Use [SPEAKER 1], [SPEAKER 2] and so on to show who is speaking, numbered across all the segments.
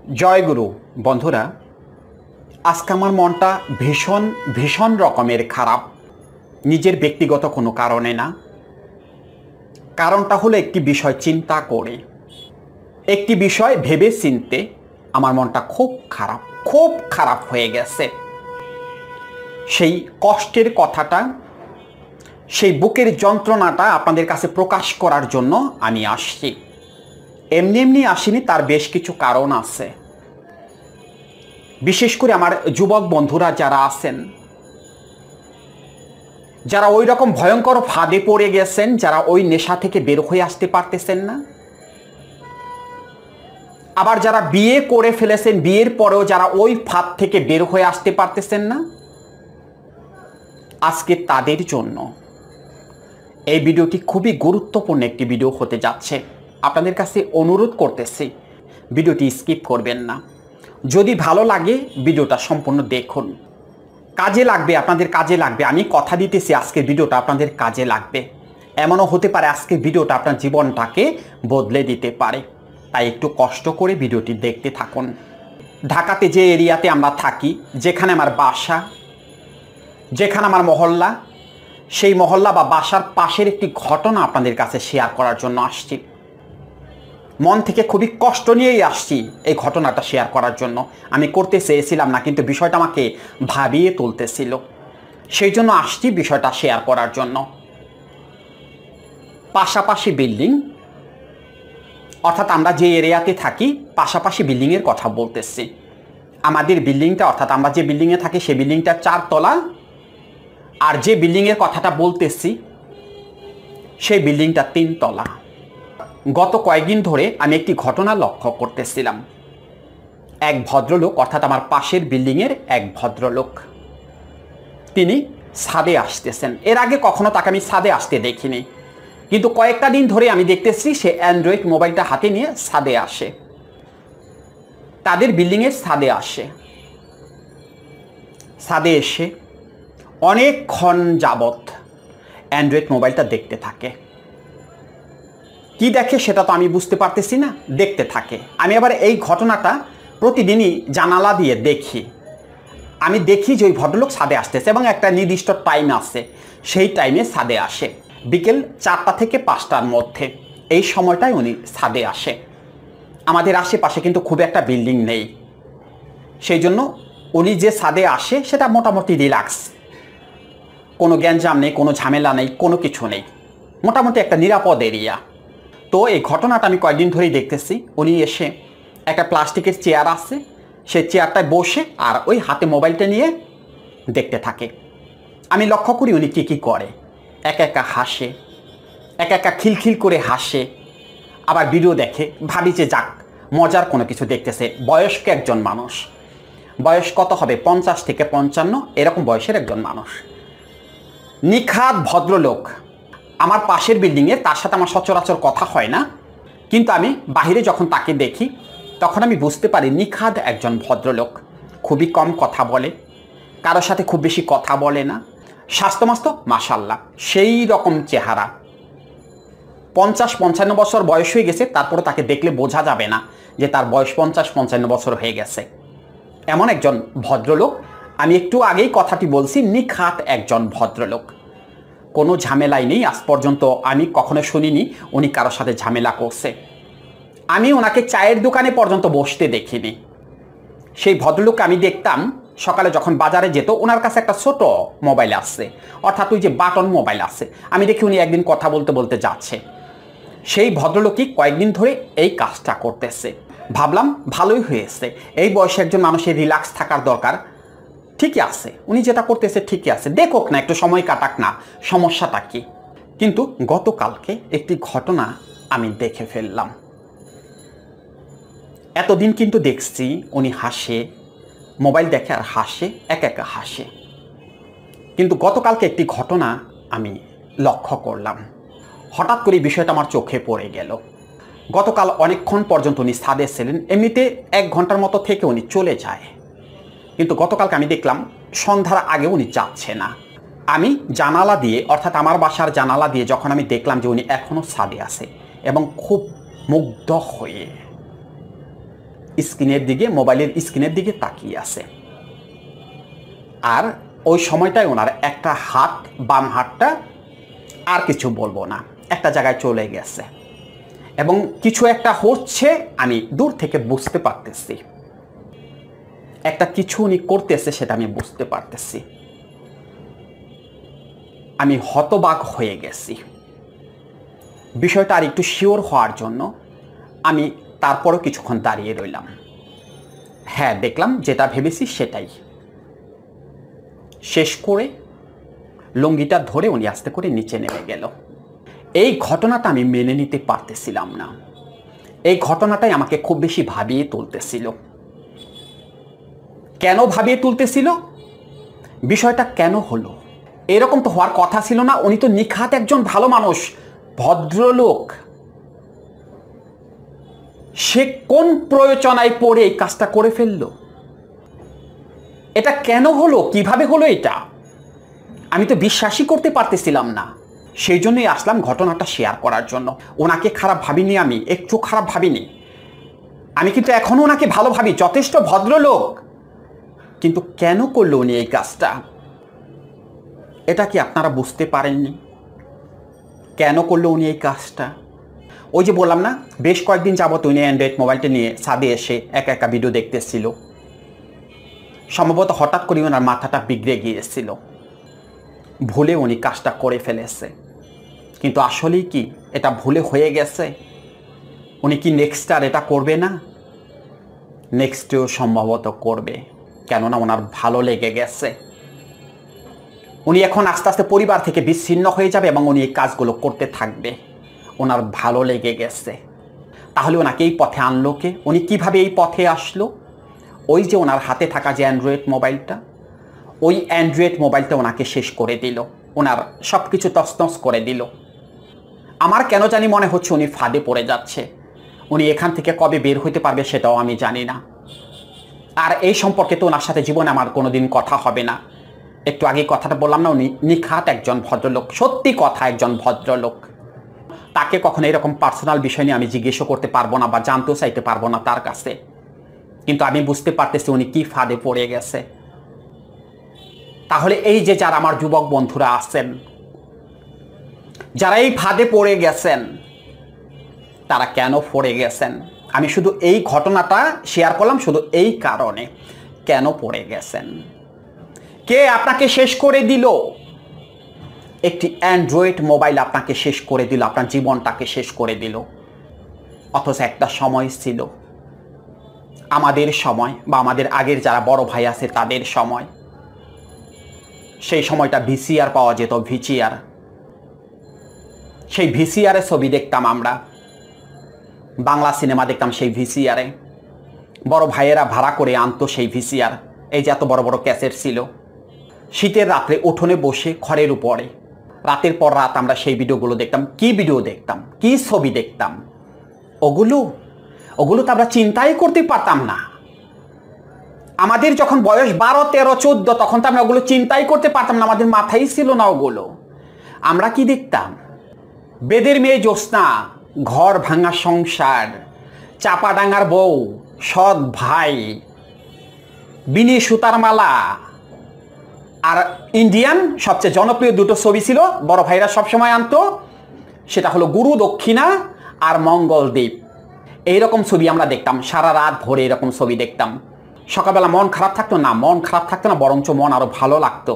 [SPEAKER 1] জয়গুরু বন্ধুরা, আজকে আমার মনটা ভীষণ ভীষণ রকমের খারাপ। নিজের ব্যক্তিগত কোনো কারণে না, কারণটা হলো একটি বিষয় চিন্তা করে, একটি বিষয় ভেবে চিনতে আমার মনটা খুব খারাপ হয়ে গেছে। সেই কষ্টের কথাটা, সেই বুকের যন্ত্রণাটা আপনাদের কাছে প্রকাশ করার জন্য আমি আসছি। এমনি এমনি আসিনি, তার বেশ কিছু কারণ আছে। বিশেষ করে আমার যুবক বন্ধুরা যারা আছেন, যারা ওই রকম ভয়ঙ্কর ফাঁদে পড়ে গেছেন, যারা ওই নেশা থেকে বের হয়ে আসতে পারতেছেন না, আবার যারা বিয়ে করে ফেলেছেন, বিয়ের পরেও যারা ওই ফাঁদ থেকে বের হয়ে আসতে পারতেছেন না, আজকে তাদের জন্য এই ভিডিওটি খুবই গুরুত্বপূর্ণ একটি ভিডিও হতে যাচ্ছে। আপনাদের কাছে অনুরোধ করতেছি, ভিডিওটি স্কিপ করবেন না। যদি ভালো লাগে ভিডিওটা সম্পূর্ণ দেখুন, কাজে লাগবে, আপনাদের কাজে লাগবে। আমি কথা দিতেছি আজকের ভিডিওটা আপনাদের কাজে লাগবে। এমনও হতে পারে আজকের ভিডিওটা আপনার জীবনটাকে বদলে দিতে পারে। তাই একটু কষ্ট করে ভিডিওটি দেখতে থাকুন। ঢাকাতে যে এরিয়াতে আমরা থাকি, যেখানে আমার বাসা, যেখানে আমার মহল্লা, সেই মহল্লা বা বাসার পাশের একটি ঘটনা আপনাদের কাছে শেয়ার করার জন্য আসছি। মন থেকে খুবই কষ্ট নিয়েই আসছি এই ঘটনাটা শেয়ার করার জন্য। আমি করতে চেয়েছিলাম না, কিন্তু বিষয়টা আমাকে ভাবিয়ে তুলতেছিল, সেই জন্য আসছি বিষয়টা শেয়ার করার জন্য। পাশাপাশি বিল্ডিং, অর্থাৎ আমরা যে এরিয়াতে থাকি পাশাপাশি বিল্ডিংয়ের কথা বলতেছি। আমাদের বিল্ডিংটা, অর্থাৎ আমরা যে বিল্ডিংয়ে থাকি সেই বিল্ডিংটা 4 তলা, আর যে বিল্ডিংয়ের কথাটা বলতেছি সেই বিল্ডিংটা 3 তলা। গত কয়েকদিন ধরে আমি একটি ঘটনা লক্ষ্য করতেছিলাম। এক ভদ্রলোক, অর্থাৎ আমার পাশের বিল্ডিংয়ের এক ভদ্রলোক, তিনি ছাদে আসতেছেন। এর আগে কখনো তাকে আমি ছাদে আসতে দেখিনি, কিন্তু কয়েকটা দিন ধরে আমি দেখতেছি সে অ্যান্ড্রয়েড মোবাইলটা হাতে নিয়ে ছাদে আসে, তাদের বিল্ডিংয়ের ছাদে আসে। ছাদে এসে অনেকক্ষণ যাবৎ অ্যান্ড্রয়েড মোবাইলটা দেখতে থাকে। কি দেখে সেটা তো আমি বুঝতে পারতেছি না, দেখতে থাকে। আমি আবার এই ঘটনাটা প্রতিদিনই জানালা দিয়ে দেখি। আমি দেখি যে ওই ভদ্রলোক ছাদে আসতেছে এবং একটা নির্দিষ্ট টাইম আছে, সেই টাইমে ছাদে আসে। বিকেল 4টা থেকে 5টার মধ্যে, এই সময়টায় উনি ছাদে আসে। আমাদের আশেপাশে কিন্তু খুব একটা বিল্ডিং নেই, সেই জন্য উনি যে ছাদে আসে সেটা মোটামুটি রিল্যাক্স, কোনো গ্যাঞ্জাম নেই, কোনো ঝামেলা নেই, কোনো কিছু নেই, মোটামুটি একটা নিরাপদ এরিয়া। তো এই ঘটনাটা আমি কয়েকদিন ধরেই দেখতেছি। উনি এসে একটা প্লাস্টিকের চেয়ার আছে, সেই চেয়ারটায় বসে আর ওই হাতে মোবাইলটা নিয়ে দেখতে থাকে। আমি লক্ষ্য করি উনি কী করে। একা একা হাসে, একা একা খিলখিল করে হাসে, আবার ভিডিও দেখে। ভাবি যে যাক, মজার কোনো কিছু দেখতেছে। বয়স্ক একজন মানুষ, বয়স কত হবে, 50 থেকে 55 এরকম বয়সের একজন মানুষ, নিখাত ভদ্রলোক। আমার পাশের বিল্ডিংয়ে তার সাথে আমার সচরাচর কথা হয় না, কিন্তু আমি বাহিরে যখন তাকে দেখি তখন আমি বুঝতে পারি নিখাত একজন ভদ্রলোক। খুবই কম কথা বলে, কারোর সাথে খুব বেশি কথা বলে না। স্বাস্থ্যমাস্ত মাশাল্লাহ, সেই রকম চেহারা। 50-55 বছর বয়স হয়ে গেছে, তারপরে তাকে দেখলে বোঝা যাবে না যে তার বয়স 50-55 বছর হয়ে গেছে। এমন একজন ভদ্রলোক। আমি একটু আগেই কথাটি বলছি, নিখাত একজন ভদ্রলোক। কোনো ঝামেলাই নেই, আজ পর্যন্ত আমি কখনো শুনিনি উনি কারোর সাথে ঝামেলা করছে। আমি ওনাকে চায়ের দোকানে পর্যন্ত বসতে দেখিনি। সেই ভদ্রলোককে আমি দেখতাম সকালে যখন বাজারে যেত, ওনার কাছে একটা ছোট মোবাইল আছে, অর্থাৎ ওই যে বাটন মোবাইল আছে। আমি দেখি উনি একদিন কথা বলতে বলতে যাচ্ছে। সেই ভদ্রলোকই কয়েকদিন ধরে এই কাজটা করতেছে। ভাবলাম ভালোই হয়েছে, এই বয়সে একজন মানুষের রিল্যাক্স থাকার দরকার। ঠিকই আছে, উনি যেটা করতেছে ঠিকই আছে, দেখুক না, একটু সময় কাটাক না, সমস্যাটা কি। কিন্তু গতকালকে একটি ঘটনা আমি দেখে ফেললাম। এতদিন কিন্তু দেখছি উনি হাসে, মোবাইল দেখে আর হাসে, একা একা হাসে। কিন্তু গতকালকে একটি ঘটনা আমি লক্ষ্য করলাম। হঠাৎ করে বিষয়টা আমার চোখে পড়ে গেল। গতকাল অনেকক্ষণ পর্যন্ত উনি ছাদে ছিলেন, এমনিতে 1 ঘন্টার মতো থেকে উনি চলে যায়। কিন্তু গতকালকে আমি দেখলাম সন্ধ্যার আগে উনি যাচ্ছে না। আমি জানালা দিয়ে, অর্থাৎ আমার বাসার জানালা দিয়ে যখন আমি দেখলাম যে উনি এখনও ছাদে আছে এবং খুব মুগ্ধ হয়ে স্ক্রিনের দিকে, মোবাইলের স্ক্রিনের দিকে তাকিয়ে আছে। আর ওই সময়টায় ওনার একটা হাত, বাম হাতটা, আর কিছু বলবো না, একটা জায়গায় চলে গেছে এবং কিছু একটা হচ্ছে, আমি দূর থেকে বুঝতে পারতেছি। একটা কিছু উনি করতেছে, সেটা আমি বুঝতে পারতেছি। আমি হতবাক হয়ে গেছি। বিষয়টা আর একটু শিওর হওয়ার জন্য আমি তারপরও কিছুক্ষণ দাঁড়িয়ে রইলাম। হ্যাঁ, দেখলাম যেটা ভেবেছি সেটাই। শেষ করে লুঙ্গিটা ধরে উনি আস্তে করে নিচে নেমে গেল। এই ঘটনাটা আমি মেনে নিতে পারতেছিলাম না। এই ঘটনাটাই আমাকে খুব বেশি ভাবিয়ে তুলতেছিল। কেন ভাবিয়ে তুলতেছিল? বিষয়টা কেন হলো? এরকম তো হওয়ার কথা ছিল না। উনি তো নিখাত একজন ভালো মানুষ, ভদ্রলোক। সে কোন প্রয়োজনায় পড়ে এই কাজটা করে ফেলল? এটা কেন হলো? কিভাবে হলো এটা? আমি তো বিশ্বাসই করতে পারতেছিলাম না। সেই জন্যই আসলাম ঘটনাটা শেয়ার করার জন্য। ওনাকে খারাপ ভাবিনি, আমি একটু খারাপ ভাবিনি। আমি কিন্তু এখনো ওনাকে ভালো ভাবি, যথেষ্ট ভদ্রলোক। কিন্তু কেন করলো উনি এই কাজটা? এটা কি আপনারা বুঝতে পারেননি? কেন করলো উনি এই কাজটা? ওই যে বললাম না, বেশ কয়েকদিন যাবত উনি অ্যান্ড্রয়েড মোবাইলটা নিয়ে ছাদে এসে একা একা ভিডিও দেখতেছিল। সম্ভবত হঠাৎ করে ওনার মাথাটা বিগড়ে গিয়েছিল, ভুলে উনি কাজটা করে ফেলেছে। কিন্তু আসলেই কি এটা ভুলে হয়ে গেছে? উনি কি নেক্সট আর এটা করবে না? নেক্সটেও সম্ভবত করবে, কেননা ওনার ভালো লেগে গেছে। উনি এখন আস্তে আস্তে পরিবার থেকে বিচ্ছিন্ন হয়ে যাবে এবং উনি এই কাজগুলো করতে থাকবে। ওনার ভালো লেগে গেছে। তাহলে ওনাকে এই পথে আনলো কে? উনি কিভাবে এই পথে আসলো? ওই যে ওনার হাতে থাকা যে অ্যান্ড্রয়েড মোবাইলটা, ওই অ্যান্ড্রয়েড মোবাইলটা ওনাকে শেষ করে দিল, ওনার সব কিছু তছনছ করে দিল। আমার কেন জানি মনে হচ্ছে উনি ফাঁদে পড়ে যাচ্ছে। উনি এখান থেকে কবে বের হইতে পারবে সেটাও আমি জানি না। আর এই সম্পর্কে তো ওনার সাথে জীবনে আমার কোনোদিন কথা হবে না। একটু আগে কথাটা বললাম না, উনি নিখাত একজন ভদ্রলোক, সত্যি কথা একজন ভদ্রলোক। তাকে কখনো এরকম পার্সোনাল বিষয় নিয়ে আমি জিজ্ঞেসও করতে পারবো না বা জানতেও চাইতে পারবো না তার কাছে। কিন্তু আমি বুঝতে পারতেছি উনি কি ফাঁদে পড়ে গেছে। তাহলে এই যে যারা আমার যুবক বন্ধুরা আছেন, যারা এই ফাঁদে পড়ে গেছেন, তারা কেন পড়ে গেছেন? আমি শুধু এই ঘটনাটা শেয়ার করলাম শুধু এই কারণে। কেন পড়ে গেছেন? কে আপনাকে শেষ করে দিল? একটি অ্যান্ড্রয়েড মোবাইল আপনাকে শেষ করে দিল, আপনার জীবনটাকে শেষ করে দিল। অথচ একটা সময় ছিল, আমাদের সময় বা আমাদের আগের যারা বড় ভাই আছে তাদের সময়, সেই সময়টা ভিসিআর পাওয়া যেত, ভিসিআর। সেই ভিসিআরে ছবি দেখতাম আমরা, বাংলা সিনেমা দেখতাম সেই ভিসিআরে। বড় ভাইয়েরা ভাড়া করে আনতো সেই ভিসিআর। এই যে এত বড় বড় ক্যাসেট ছিল। শীতের রাত্রে উঠোনে বসে খড়ের উপরে রাতের পর রাত আমরা সেই ভিডিওগুলো দেখতাম। কি ভিডিও দেখতাম, কি ছবি দেখতাম! ওগুলো তো আমরা চিন্তাই করতে পারতাম না। আমাদের যখন বয়স 12, 13, 14, তখন তো আমরা ওগুলো চিন্তাই করতে পারতাম না, আমাদের মাথায় ছিল না ওগুলো। আমরা কি দেখতাম? বেদের মেয়ে জ্যোৎস্না, ঘর ভাঙা সংসার, চাপাডাঙ্গার বউ, সৎ ভাই, বিনি সুতার মালা। আর ইন্ডিয়ান সবচেয়ে জনপ্রিয় দুটো ছবি ছিল, বড় ভাইরা সবসময় আনতো, সেটা হলো গুরু দক্ষিণা আর মঙ্গলদ্বীপ। এইরকম ছবি আমরা দেখতাম, সারা রাত ভরে এরকম ছবি দেখতাম। সকালবেলা মন খারাপ থাকতো না, মন খারাপ থাকতো না, বরঞ্চ মন আরো ভালো লাগতো।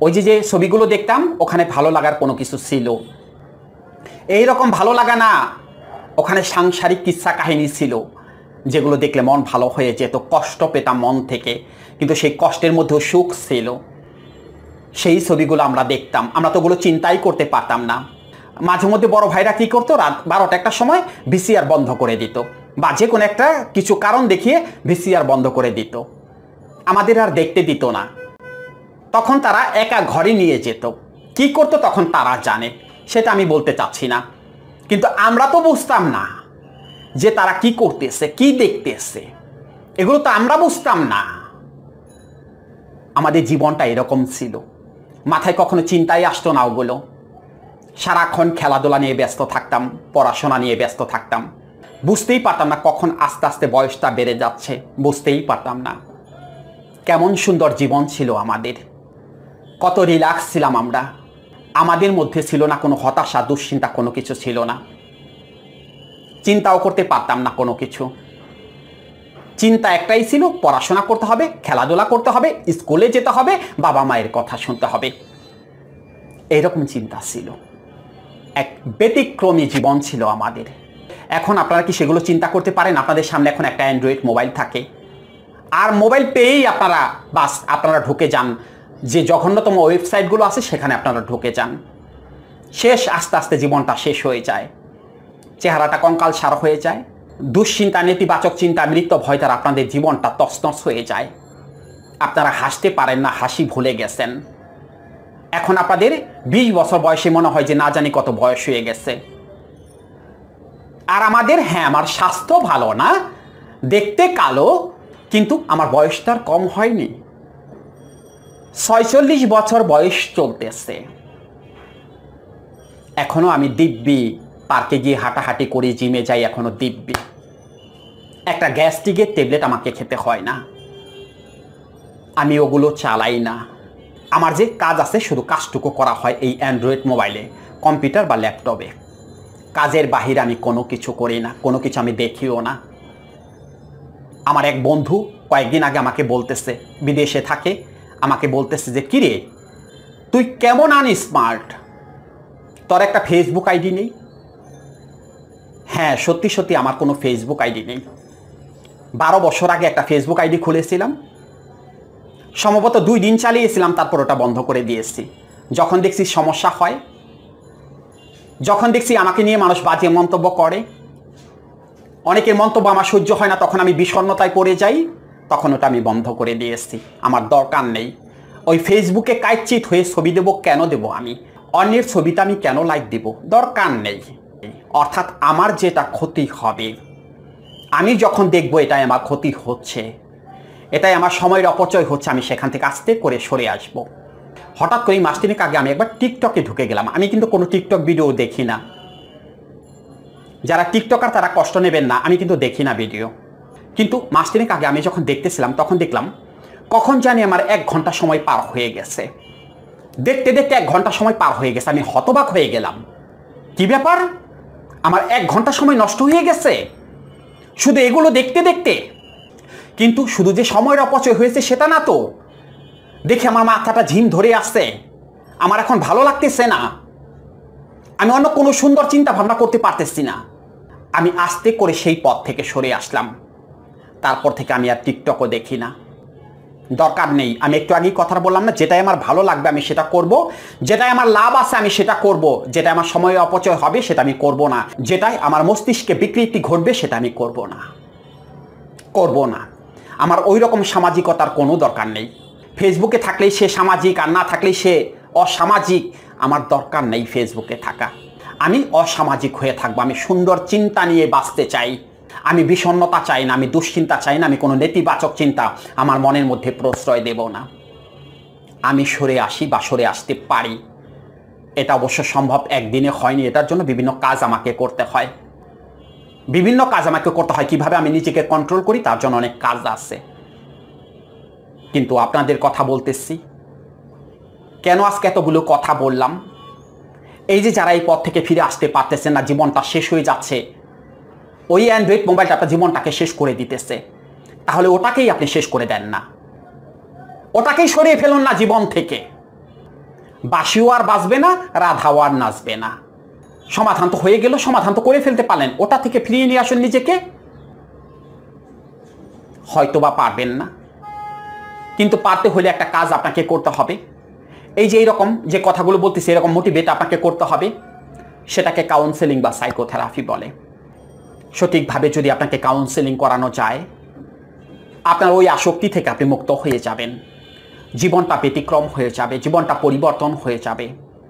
[SPEAKER 1] ওই যে ছবিগুলো দেখতাম, ওখানে ভালো লাগার কোনো কিছু ছিল। এইরকম ভালো লাগা না, ওখানে সাংসারিক কিচ্ছা কাহিনী ছিল, যেগুলো দেখলে মন ভালো হয়ে যেত, কষ্ট পেতাম মন থেকে, কিন্তু সেই কষ্টের মধ্যেও সুখ ছিল। সেই ছবিগুলো আমরা দেখতাম, আমরা তো ওগুলো চিন্তাই করতে পারতাম না। মাঝে মধ্যে বড় ভাইরা কি করতো, রাত 12টা একটা সময় ভিসিআর বন্ধ করে দিত, বা যে কোনো একটা কিছু কারণ দেখিয়ে ভিসিআর বন্ধ করে দিত, আমাদের আর দেখতে দিত না। তখন তারা একা ঘরে নিয়ে যেত। কি করতো তখন তারা জানে, সেটা আমি বলতে চাচ্ছি না। কিন্তু আমরা তো বুঝতাম না যে তারা কি করতেছে, কি দেখতেছে, এগুলো তো আমরা বুঝতাম না। আমাদের জীবনটা এরকম ছিল, মাথায় কখনো চিন্তাই আসতো না ওগুলো। সারাক্ষণ খেলাধুলা নিয়ে ব্যস্ত থাকতাম, পড়াশোনা নিয়ে ব্যস্ত থাকতাম। বুঝতেই পারতাম না কখন আস্তে আস্তে বয়সটা বেড়ে যাচ্ছে, বুঝতেই পারতাম না। কেমন সুন্দর জীবন ছিল আমাদের, কত রিল্যাক্স ছিলাম আমরা। আমাদের মধ্যে ছিল না কোনো হতাশা, দুশ্চিন্তা, কোনো কিছু ছিল না। চিন্তাও করতে পারতাম না কোনো কিছু। চিন্তা একটাই ছিল, পড়াশোনা করতে হবে, খেলাধুলা করতে হবে, স্কুলে যেতে হবে, বাবা মায়ের কথা শুনতে হবে, এইরকম চিন্তা ছিল। এক ব্যতিক্রমী জীবন ছিল আমাদের। এখন আপনারা কি সেগুলো চিন্তা করতে পারেন? আপনাদের সামনে এখন একটা অ্যান্ড্রয়েড মোবাইল থাকে, আর মোবাইল পেয়েই আপনারা ঢুকে যান, যে জঘন্যতম ওয়েবসাইটগুলো আছে সেখানে আপনারা ঢুকে যান। শেষ, আস্তে আস্তে জীবনটা শেষ হয়ে যায়, চেহারাটা কঙ্কাল সার হয়ে যায়। দুশ্চিন্তা, নেতিবাচক চিন্তা, মৃত্যু ভয় দ্বারা আপনাদের জীবনটা তছনছ হয়ে যায়। আপনারা হাসতে পারেন না, হাসি ভুলে গেছেন। এখন আপনাদের 20 বছর বয়সে মনে হয় যে না জানি কত বয়স হয়ে গেছে। আর আমাদের, হ্যাঁ, আমার স্বাস্থ্য ভালো না, দেখতে কালো, কিন্তু আমার বয়সটা আর কম হয়নি। 46 বছর বয়স চলতেছে, এখনো আমি দিব্যি পার্কে গিয়ে হাঁটাহাঁটি করি, জিমে যাই, এখনো দিব্যি। একটা গ্যাস্ট্রিকের ট্যাবলেট আমাকে খেতে হয় না, আমি ওগুলো চালাই না। আমার যে কাজ আছে শুধু কাজটুকু করা হয় এই অ্যান্ড্রয়েড মোবাইলে, কম্পিউটার বা ল্যাপটপে। কাজের বাহিরে আমি কোনো কিছু করি না, কোনো কিছু আমি দেখিও না। আমার এক বন্ধু কয়েকদিন আগে আমাকে বলতেছে, বিদেশে থাকে, আমাকে বলতেছে যে কিরে তুই কেমন আনস্মার্ট, তোর একটা ফেসবুক আইডি নেই? হ্যাঁ, সত্যি সত্যি আমার কোনো ফেসবুক আইডি নেই। 12 বছর আগে একটা ফেসবুক আইডি খুলেছিলাম, সম্ভবত 2 দিন চালিয়েছিলাম, তারপর ওটা বন্ধ করে দিয়েছি। যখন দেখছি সমস্যা হয়, যখন দেখছি আমাকে নিয়ে মানুষ বাজে মন্তব্য করে, অনেকের মন্তব্য আমার সহ্য হয় না, তখন আমি বিষণ্ণতায় পড়ে যাই, তখন ওটা আমি বন্ধ করে দিয়েছি। আমার দরকার নেই ওই ফেসবুকে কাইচিত হয়ে ছবি দেব, কেন দেব? আমি অন্যের ছবিতে আমি কেন লাইক দেব? দরকার নেই। অর্থাৎ আমার যেটা ক্ষতি হবে, আমি যখন দেখব এটাই আমার ক্ষতি হচ্ছে, এটাই আমার সময়ের অপচয় হচ্ছে, আমি সেখান থেকে আস্তে করে সরে আসব। হঠাৎ করে মাস তিনেক আগে আমি একবার টিকটকে ঢুকে গেলাম। আমি কিন্তু কোনো টিকটক ভিডিও দেখি না, যারা টিকটকার তারা কষ্ট নেবেন না, আমি কিন্তু দেখি না ভিডিও। কিন্তু মাস তিনেক আগে আমি যখন দেখতেছিলাম, তখন দেখলাম কখন জানি আমার 1 ঘন্টা সময় পার হয়ে গেছে। দেখতে দেখতে 1 ঘন্টা সময় পার হয়ে গেছে, আমি হতবাক হয়ে গেলাম। কি ব্যাপার, আমার 1 ঘন্টা সময় নষ্ট হয়ে গেছে শুধু এগুলো দেখতে দেখতে। কিন্তু শুধু যে সময়ের অপচয় হয়েছে সেটা না তো, দেখে আমার মাথাটা ঝিম ধরে আসছে, আমার এখন ভালো লাগতেছে না, আমি অন্য কোনো সুন্দর চিন্তা ভাবনা করতে পারতেছি না। আমি আস্তে করে সেই পথ থেকে সরে আসলাম। তারপর থেকে আমি আর টিকটকও দেখি না, দরকার নেই। আমি একটু আগেই কথা বললাম না, যেটাই আমার ভালো লাগবে আমি সেটা করব, যেটাই আমার লাভ আছে আমি সেটা করব, যেটা আমার সময় অপচয় হবে সেটা আমি করব না, যেটাই আমার মস্তিষ্কে বিকৃতি ঘটবে সেটা আমি করব না। আমার ওই রকম সামাজিকতার কোনো দরকার নেই। ফেসবুকে থাকলেই সে সামাজিক, আর না থাকলেই সে অসামাজিক। আমার দরকার নেই ফেসবুকে থাকা, আমি অসামাজিক হয়ে থাকবো। আমি সুন্দর চিন্তা নিয়ে বাঁচতে চাই, আমি বিষণ্ণতা চাই না, আমি দুশ্চিন্তা চাই না, আমি কোনো নেতিবাচক চিন্তা আমার মনের মধ্যে প্রশ্রয় দেব না। আমি সরে আসি বা সরে আসতে পারি, এটা অবশ্য সম্ভব একদিনে হয়নি, এটার জন্য বিভিন্ন কাজ আমাকে করতে হয়। কিভাবে আমি নিজেকে কন্ট্রোল করি তার জন্য অনেক কাজ আছে। কিন্তু আপনাদের কথা বলতেছি কেন, আজকে এতগুলো কথা বললাম, এই যে যারা এই পথ থেকে ফিরে আসতে পারতেছেন না, জীবনটা শেষ হয়ে যাচ্ছে, ওই অ্যান্ড্রয়েড মোবাইলটা আপনার জীবনটাকে শেষ করে দিতেছে, তাহলে ওটাকেই আপনি শেষ করে দেন না, ওটাকেই সরিয়ে ফেলুন না জীবন থেকে। বাসিও আর বাঁচবে না, রাধাও আর নাচবে না। সমাধান তো হয়ে গেল, সমাধান তো করে ফেলতে পারলেন, ওটা থেকে ফিরিয়ে নিয়ে আসুন নিজেকে। হয়তোবা পারবেন না, কিন্তু পারতে হলে একটা কাজ আপনাকে করতে হবে। এই যে এইরকম যে কথাগুলো বলতেছি, এরকম মোটিভেট আপনাকে করতে হবে, সেটাকে কাউন্সেলিং বা সাইকোথেরাপি বলে। সঠিকভাবে যদি আপনাকে কাউন্সেলিং করানো যায়, আপনার ওই আসক্তি থেকে আপনি মুক্ত হয়ে যাবেন, জীবনটা ব্যতিক্রম হয়ে যাবে, জীবনটা পরিবর্তন হয়ে যাবে।